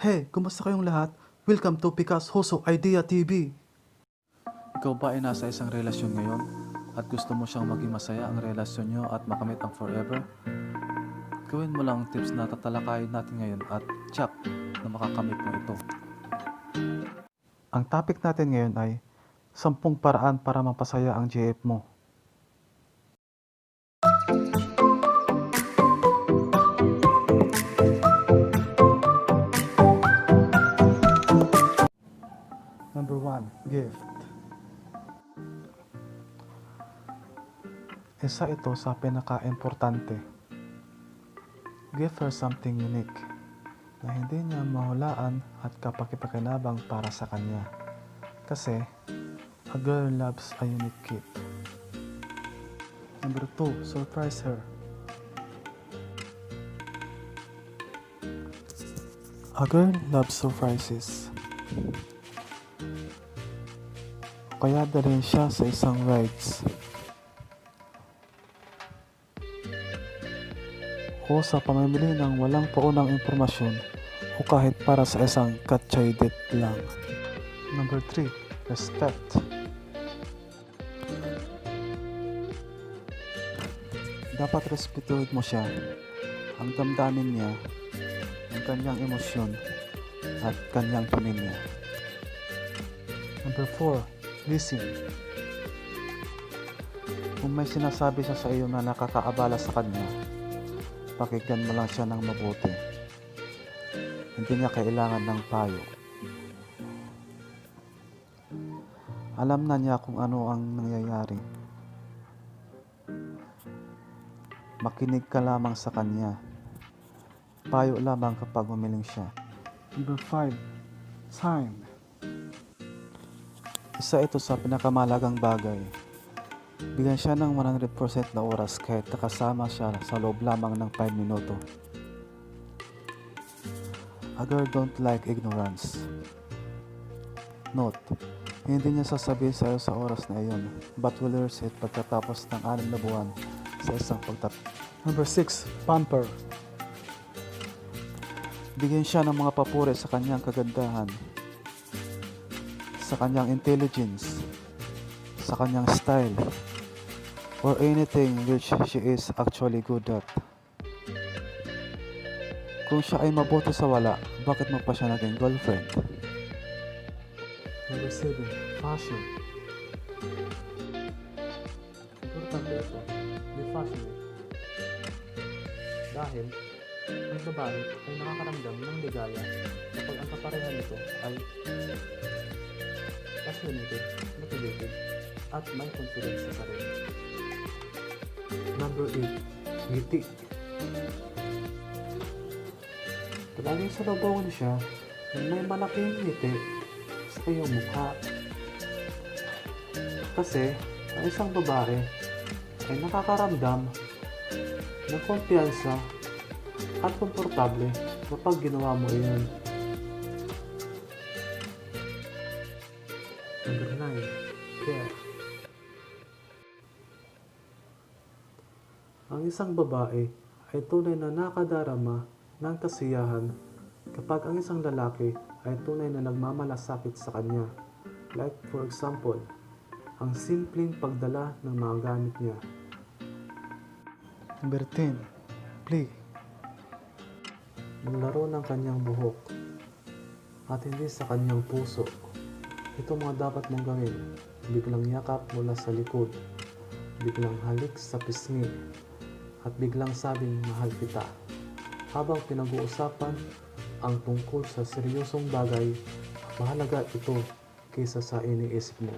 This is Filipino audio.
Hey, kumusta kayong lahat? Welcome to Pikas Hoso Idea TV. Ikaw ba ay nasa isang relasyon ngayon at gusto mo siyang maging masaya ang relasyon nyo at makamit ang forever? Gawin mo lang ang tips na tatalakayin natin ngayon at tsak na makakamit mo ito. Ang topic natin ngayon ay 10 paraan para mapasaya ang JF mo. Number 1, gift. Isa ito sa pinaka-importante. Give her something unique na hindi niya mahulaan at kapakipakinabang para sa kanya. Kasi, a girl loves a unique gift. Number 2, surprise her. A girl loves surprises. Kaya dalhin siya sa isang rides o sa pamimili ng walang paunang impormasyon o kahit para sa isang katchay date lang. Number 3, respect. Dapat respetuhin mo siya, ang damdamin niya, ang kanyang emosyon at kanyang pamilya. Number 4, listen. Kung may sinasabi siya sa iyo na nakakaabala sa kanya, pakinggan mo lang siya ng mabuti. Hindi niya kailangan ng payo. Alam na niya kung ano ang nangyayari. Makinig ka lamang sa kanya. Payo lamang kapag humiling siya. Number 5, time. Isa ito sa pinakamalagang bagay. Bigyan siya ng 100% na oras kahit nakasama siya sa loob lamang ng 5 minuto. A girl don't like ignorance. Note, hindi niya sasabihin sa iyo sa oras na iyon, but will rehearse it pagkatapos ng 6 na buwan sa isang Number 6, pamper. Bigyan siya ng mga papuri sa kanyang kagandahan, sa kanyang intelligence, sa kanyang style, or anything which she is actually good at. Kung siya ay mabuti sa wala, bakit mo pa siya naging girlfriend? Number 7, fashion. Importante ito, be fashionable. Dahil, ang babae ay nakakaramdam ng ligaya kapag ang kaparehan nito ay passionate, motivated, at may confidence sa sarili. Number 8, ngiti. Palaging sababawan siya na may malaking ngiti sa iyong mukha. Kasi, ang isang babae ay nakakaramdam ng kumpiyansa at komportable kapag ginawa mo iyon. Number 9, care. Ang isang babae ay tunay na nakadarama ng kasiyahan kapag ang isang lalaki ay tunay na nagmamalasakit sa kanya. Like for example, ang simpleng pagdala ng mga gamit niya. Number 10, play. Maglaro ng kanyang buhok at hindi sa kanyang puso. Ito mga dapat mong gawin. Biglang yakap mula sa likod, biglang halik sa pisngi, at biglang sabing mahal kita. Habang pinag-uusapan ang tungkol sa seryosong bagay, mahalaga ito kaysa sa iniisip mo.